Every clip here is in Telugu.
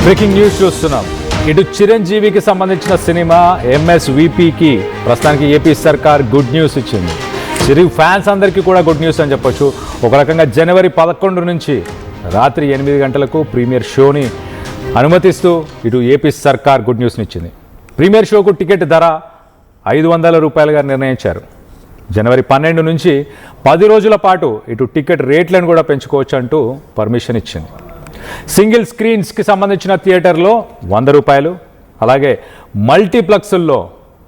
బ్రేకింగ్ న్యూస్ చూస్తున్నాం. ఇటు చిరంజీవికి సంబంధించిన సినిమా ఎంఎస్విపికి ప్రస్తుతానికి ఏపీ సర్కార్ గుడ్ న్యూస్ ఇచ్చింది. చిరంజీవి ఫ్యాన్స్ అందరికీ కూడా గుడ్ న్యూస్ అని చెప్పొచ్చు. ఒక రకంగా జనవరి 11 నుంచి రాత్రి 8 గంటలకు ప్రీమియర్ షోని అనుమతిస్తూ ఇటు ఏపీ సర్కార్ గుడ్ న్యూస్ని ఇచ్చింది. ప్రీమియర్ షోకు టికెట్ ధర 500 రూపాయలుగా నిర్ణయించారు. జనవరి 12 నుంచి 10 రోజుల పాటు ఇటు టికెట్ రేట్లను కూడా పెంచుకోవచ్చు అంటూ పర్మిషన్ ఇచ్చింది. సింగిల్ స్క్రీన్స్కి సంబంధించిన థియేటర్లో 100 రూపాయలు, అలాగే మల్టీప్లెక్స్ల్లో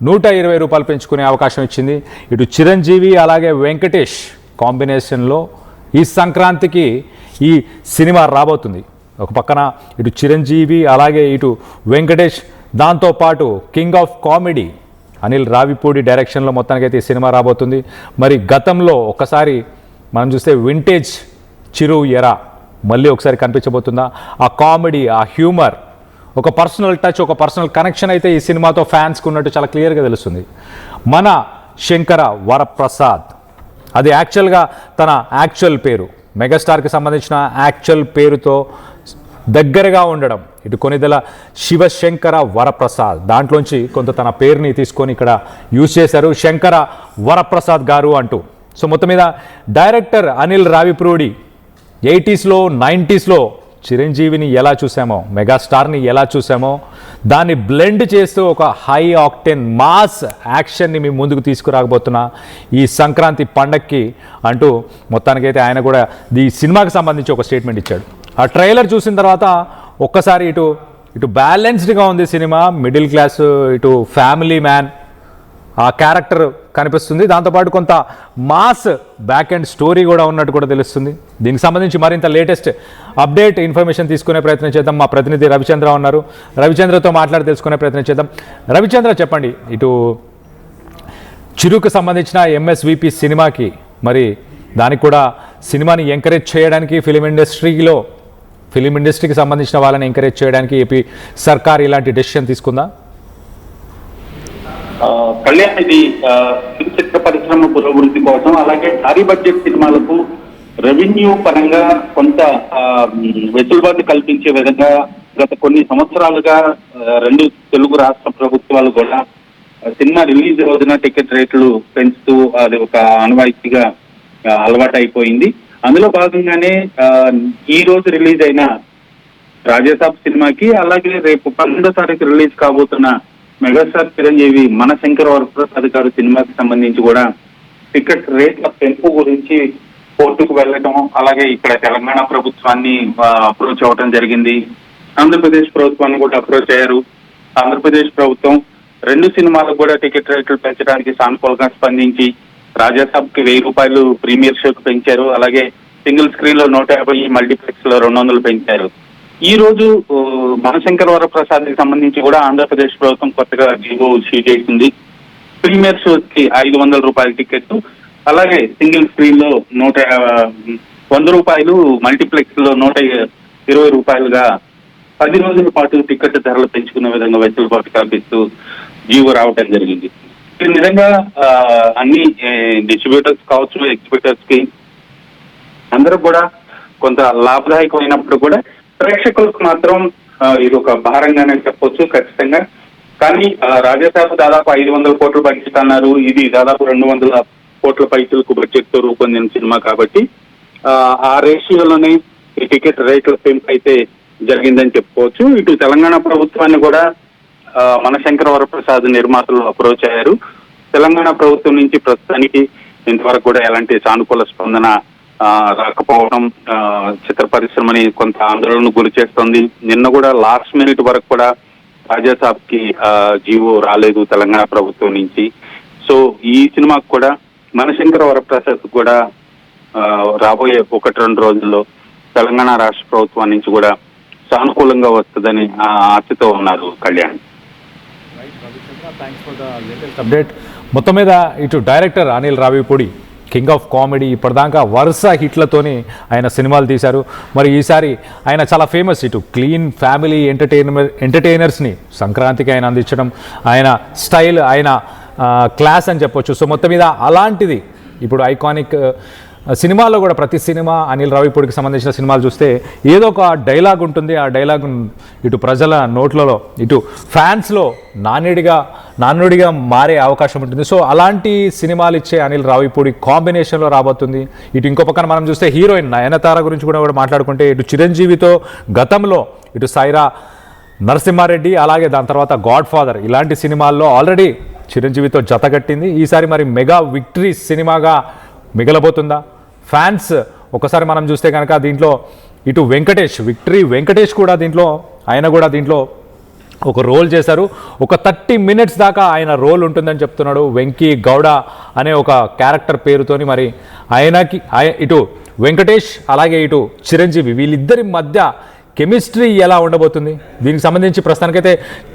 120 రూపాయలు పెంచుకునే అవకాశం ఇచ్చింది. ఇటు చిరంజీవి అలాగే వెంకటేష్ కాంబినేషన్లో ఈ సంక్రాంతికి ఈ సినిమా రాబోతుంది. ఒక పక్కన ఇటు చిరంజీవి అలాగే ఇటు వెంకటేష్, దాంతోపాటు king of comedy Anil Ravipudi డైరెక్షన్లో మొత్తానికైతే ఈ సినిమా రాబోతుంది. మరి గతంలో ఒకసారి మనం చూస్తే వింటేజ్ చిరు ఎరా మళ్ళీ ఒకసారి కనిపించబోతుందా? ఆ కామెడీ, ఆ హ్యూమర్, ఒక పర్సనల్ టచ్, ఒక పర్సనల్ కనెక్షన్ అయితే ఈ సినిమాతో ఫ్యాన్స్కి ఉన్నట్టు చాలా క్లియర్గా తెలుస్తుంది. మన శంకర వరప్రసాద్, అది యాక్చువల్గా తన యాక్చువల్ పేరు, మెగాస్టార్కి సంబంధించిన యాక్చువల్ పేరుతో దగ్గరగా ఉండడం. ఇటు కొనిదెల శివశంకర వరప్రసాద్, దాంట్లోంచి కొంత తన పేరుని తీసుకొని ఇక్కడ యూజ్ చేశారు, శంకర వరప్రసాద్ గారు అంటూ. సో మొత్తం మీద డైరెక్టర్ అనిల్ రావిపూడి 80స్లో 90స్లో చిరంజీవిని ఎలా చూసామో, మెగాస్టార్ని ఎలా చూసామో దాన్ని బ్లెండ్ చేస్తూ ఒక హై ఆక్టెన్ మాస్ యాక్షన్ని మీ ముందుకు తీసుకురాకపోతున్న ఈ సంక్రాంతి పండక్కి అంటూ మొత్తానికైతే ఆయన కూడా ఈ సినిమాకి సంబంధించి ఒక స్టేట్మెంట్ ఇచ్చాడు. ఆ ట్రైలర్ చూసిన తర్వాత ఒక్కసారి ఇటు బ్యాలెన్స్డ్గా ఉంది సినిమా, మిడిల్ క్లాస్, ఇటు ఫ్యామిలీ మ్యాన్ ఆ క్యారెక్టర్ కనిపిస్తుంది. దాంతోపాటు కొంత మాస్ బ్యాక్ అండ్ స్టోరీ కూడా ఉన్నట్టు కూడా తెలుస్తుంది. దీనికి సంబంధించి మరింత లేటెస్ట్ అప్డేట్ ఇన్ఫర్మేషన్ తీసుకునే ప్రయత్నం చేద్దాం. మా ప్రతినిధి రవిచంద్ర ఉన్నారు, రవిచంద్రతో మాట్లాడి తెలుసుకునే ప్రయత్నం చేద్దాం. రవిచంద్ర, చెప్పండి, ఇటు చిరుకు సంబంధించిన ఎంఎస్విపి సినిమాకి, మరి దానికి కూడా సినిమాని ఎంకరేజ్ చేయడానికి ఫిలిం ఇండస్ట్రీకి సంబంధించిన వాళ్ళని ఎంకరేజ్ చేయడానికి ఏపీ సర్కార్ ఇలాంటి డెసిషన్ తీసుకుందా? కళ్యాణ్, ఇది చిత్ర పరిశ్రమ పురోభివృద్ధి కోసం, అలాగే భారీ బడ్జెట్ సినిమాలకు రెవెన్యూ పరంగా కొంత వెసులుబాటు కల్పించే విధంగా గత కొన్ని సంవత్సరాలుగా రెండు తెలుగు రాష్ట్ర ప్రభుత్వాలు కూడా సినిమా రిలీజ్ రోజున టికెట్ రేట్లు పెంచుతూ అది ఒక ఆనవాయితీగా అలవాటు అయిపోయింది. అందులో భాగంగానే ఈ రోజు రిలీజ్ అయిన రాజాసాబ్ సినిమాకి, అలాగే రేపు 12వ తారీఖు రిలీజ్ కాబోతున్న మెగాస్టార్ చిరంజీవి మన శంకర వరప్రసాద్ గారు సినిమాకి సంబంధించి కూడా టికెట్ రేట్ల పెంపు గురించి కోర్టుకు వెళ్ళటం, అలాగే ఇక్కడ తెలంగాణ ప్రభుత్వాన్ని అప్రోచ్ అవ్వటం జరిగింది. ఆంధ్రప్రదేశ్ ప్రభుత్వాన్ని కూడా అప్రోచ్ అయ్యారు. ఆంధ్రప్రదేశ్ ప్రభుత్వం రెండు సినిమాలకు కూడా టికెట్ రేట్లు పెంచడానికి సానుకూలంగా స్పందించి రాజాసాబ్కి 1000 రూపాయలు ప్రీమియర్ షోకు పెంచారు. అలాగే సింగిల్ స్క్రీన్ లో 150, మల్టీప్లెక్స్ లో 200 పెంచారు. ఈ రోజు మనశంకర వరప్రసాద్ కి సంబంధించి కూడా ఆంధ్రప్రదేశ్ ప్రభుత్వం కొత్తగా జీవో ఇష్యూ చేసింది. ప్రీమియర్ షోస్ కి 500 రూపాయల టికెట్, అలాగే సింగిల్ స్క్రీన్ లో 100 రూపాయలు, మల్టీప్లెక్స్ లో 120 రూపాయలుగా 10 రోజుల పాటు టికెట్ ధరలు పెంచుకునే విధంగా వెసులుబాటు కల్పిస్తూ జీవో రావటం జరిగింది. ఈ విధంగా అన్ని డిస్ట్రిబ్యూటర్స్ కావచ్చు, ఎగ్జిబిటర్స్ కి అందరూ కూడా కొంత లాభదాయకమైనప్పుడు కూడా ప్రేక్షకులకు మాత్రం ఇది ఒక భారంగానే చెప్పొచ్చు ఖచ్చితంగా. కానీ రాజాసాబ్ దాదాపు 500 కోట్ల బడ్జెట్ అన్నారు, ఇది దాదాపు 200 కోట్ల పైసలకు బడ్జెట్ తో రూపొందిన సినిమా కాబట్టి ఆ రేషియోలోనే ఈ టికెట్ రేట్ల పెంపు అయితే జరిగిందని చెప్పుకోవచ్చు. ఇటు తెలంగాణ ప్రభుత్వాన్ని కూడా మన శంకర వరప్రసాద్ నిర్మాతలు అప్రోచ్ అయ్యారు. తెలంగాణ ప్రభుత్వం నుంచి ప్రస్తుతానికి ఇంతవరకు కూడా ఎలాంటి సానుకూల స్పందన రాకపోవడం చిత్ర పరిశ్రమని కొంత ఆందోళనకు గురి చేస్తుంది. నిన్న కూడా లాస్ట్ మినిట్ వరకు కూడా రాజాసాబ్ కి జీవో రాలేదు తెలంగాణ ప్రభుత్వం నుంచి. సో ఈ సినిమాకు కూడా మనశంకర వరప్రసాద్ కూడా రాబోయే 1-2 రోజుల్లో తెలంగాణ రాష్ట్ర ప్రభుత్వం నుంచి కూడా సానుకూలంగా వస్తుందని ఆశతో ఉన్నారు. కళ్యాణ్, అప్డేట్. మొత్తం మీద ఇటు director Anil Ravipudi king of comedy ఇప్పటిదాకా వరుస హిట్లతోని ఆయన సినిమాలు తీశారు. మరి ఈసారి ఆయన చాలా ఫేమస్, ఇటు క్లీన్ ఫ్యామిలీ ఎంటర్టైనర్స్ని సంక్రాంతికి ఆయన అందించడం, ఆయన స్టైల్, ఆయన క్లాస్ అని చెప్పొచ్చు. సో మొత్తం మీద అలాంటిది ఇప్పుడు ఐకానిక్ సినిమాలో కూడా ప్రతి సినిమా అనిల్ రావిపూడికి సంబంధించిన సినిమాలు చూస్తే ఏదో ఒక డైలాగ్ ఉంటుంది. ఆ డైలాగ్ ఇటు ప్రజల నోట్లలో ఇటు ఫ్యాన్స్లో నానుడిగా మారే అవకాశం ఉంటుంది. సో అలాంటి సినిమాలు ఇచ్చే అనిల్ రావిపూడి కాంబినేషన్లో రాబోతుంది. ఇటు ఇంకో పక్కన మనం చూస్తే హీరోయిన్ నయనతార గురించి కూడా మాట్లాడుకుంటే ఇటు చిరంజీవితో గతంలో ఇటు సైరా నరసింహారెడ్డి అలాగే దాని తర్వాత గాడ్ ఫాదర్ ఇలాంటి సినిమాల్లో ఆల్రెడీ చిరంజీవితో జతగట్టింది. ఈసారి మరి మెగా విక్టరీ సినిమాగా మిగలబోతుందా? ఫ్యాన్స్ ఒకసారి మనం చూస్తే కనుక దీంట్లో ఇటు వెంకటేష్ కూడా దీంట్లో ఒక రోల్ చేశారు. ఒక 30 minutes దాకా ఆయన రోల్ ఉంటుందని చెప్తున్నాడు. వెంకీ గౌడ అనే ఒక క్యారెక్టర్ పేరుతోని మరి ఇటు వెంకటేష్ అలాగే ఇటు చిరంజీవి వీళ్ళిద్దరి మధ్య కెమిస్ట్రీ ఎలా ఉండబోతుంది, దీనికి సంబంధించి ప్రస్తుతానికైతే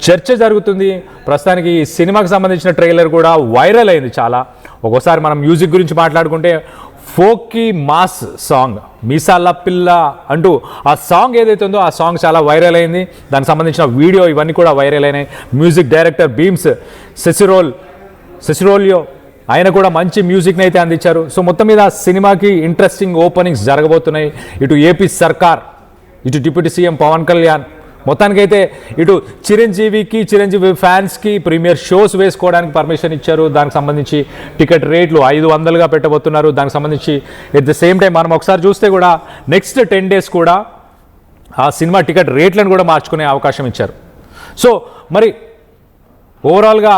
చర్చ జరుగుతుంది. ప్రస్తుతానికి ఈ సినిమాకి సంబంధించిన ట్రైలర్ కూడా వైరల్ అయింది చాలా. ఒక్కోసారి మనం మ్యూజిక్ గురించి మాట్లాడుకుంటే ఫోకీ మాస్ సాంగ్ మీసాల పిల్ల అంటూ ఆ సాంగ్ ఏదైతే ఉందో ఆ సాంగ్ చాలా వైరల్ అయింది. దానికి సంబంధించిన వీడియో ఇవన్నీ కూడా వైరల్ అయినాయి. మ్యూజిక్ డైరెక్టర్ బీమ్స్ సెసిరోలియో ఆయన కూడా మంచి మ్యూజిక్ని అయితే అందించారు. సో మొత్తం మీద సినిమాకి ఇంట్రెస్టింగ్ ఓపెనింగ్స్ జరగబోతున్నాయి. ఇటు ఏపీ సర్కార్, ఇటు డిప్యూటీ సీఎం పవన్ కళ్యాణ్, మొత్తానికైతే ఇటు చిరంజీవి ఫ్యాన్స్కి ప్రీమియర్ షోస్ వేసుకోవడానికి పర్మిషన్ ఇచ్చారు. దానికి సంబంధించి టికెట్ రేట్లు 500గా పెట్టబోతున్నారు. దానికి సంబంధించి ఎట్ ద సేమ్ టైం మనం ఒకసారి చూస్తే కూడా నెక్స్ట్ 10 days కూడా ఆ సినిమా టికెట్ రేట్లను కూడా మార్చుకునే అవకాశం ఇచ్చారు. సో మరి ఓవరాల్గా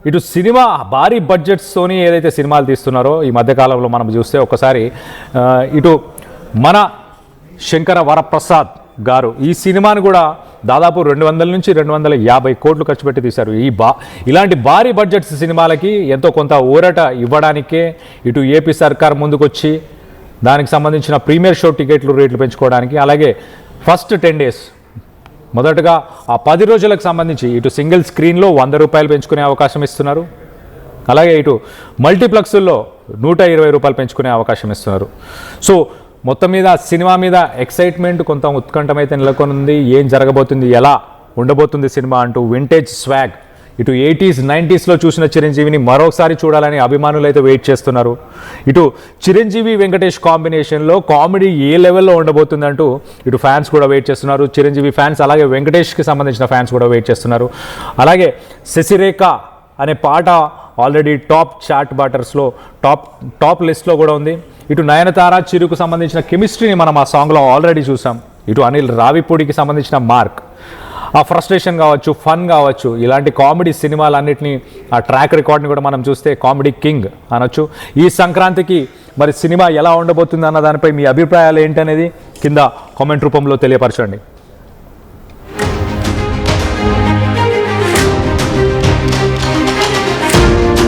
ఇటు సినిమా భారీ బడ్జెట్స్తోని ఏదైతే సినిమాలు తీస్తున్నారో ఈ మధ్యకాలంలో మనం చూస్తే ఒక్కసారి ఇటు మన శంకర వరప్రసాద్ గారు ఈ సినిమాను కూడా దాదాపు 200 నుంచి 250 కోట్లు ఖర్చు పెట్టి తీశారు. ఇలాంటి భారీ బడ్జెట్స్ సినిమాలకి ఎంతో కొంత ఊరట ఇవ్వడానికే ఇటు ఏపీ సర్కార్ ముందుకొచ్చి దానికి సంబంధించిన ప్రీమియర్ షో టికెట్లు రేట్లు పెంచుకోవడానికి, అలాగే ఫస్ట్ 10 days మొదటగా ఆ 10 రోజులకు సంబంధించి ఇటు సింగిల్ స్క్రీన్లో 100 రూపాయలు పెంచుకునే అవకాశం ఇస్తున్నారు. అలాగే ఇటు మల్టీప్లెక్స్ల్లో 120 రూపాయలు పెంచుకునే అవకాశం ఇస్తున్నారు. సో మొత్తం మీద సినిమా మీద ఎక్సైట్మెంట్, కొంత ఉత్కంఠమైతే నెలకొనుంది. ఏం జరగబోతుంది, ఎలా ఉండబోతుంది సినిమా అంటూ వింటేజ్ స్వాగ్ ఇటు 80s 90sలో చూసిన చిరంజీవిని మరోసారి చూడాలని అభిమానులు అయితే వెయిట్ చేస్తున్నారు. ఇటు చిరంజీవి వెంకటేష్ కాంబినేషన్లో కామెడీ ఏ లెవెల్లో ఉండబోతుందంటూ ఇటు ఫ్యాన్స్ కూడా వెయిట్ చేస్తున్నారు. చిరంజీవి ఫ్యాన్స్ అలాగే వెంకటేష్కి సంబంధించిన ఫ్యాన్స్ కూడా వెయిట్ చేస్తున్నారు. అలాగే శశిరేఖ అనే పాట ఆల్రెడీ టాప్ చాట్ బాటర్స్లో టాప్ లిస్ట్లో కూడా ఉంది. ఇటు నయనతార చిరుకు సంబంధించిన కెమిస్ట్రీని మనం ఆ సాంగ్లో ఆల్రెడీ చూసాం. ఇటు అనిల్ రావిపూడికి సంబంధించిన మార్క్, ఆ ఫ్రస్ట్రేషన్ కావచ్చు, ఫన్ కావచ్చు, ఇలాంటి కామెడీ సినిమాలన్నింటినీ ఆ ట్రాక్ రికార్డ్ని కూడా మనం చూస్తే కామెడీ కింగ్ అనొచ్చు. ఈ సంక్రాంతికి మరి సినిమా ఎలా ఉండబోతుంది అన్న దానిపై మీ అభిప్రాయాలు ఏంటనేది కింద కామెంట్ రూపంలో తెలియపరచండి.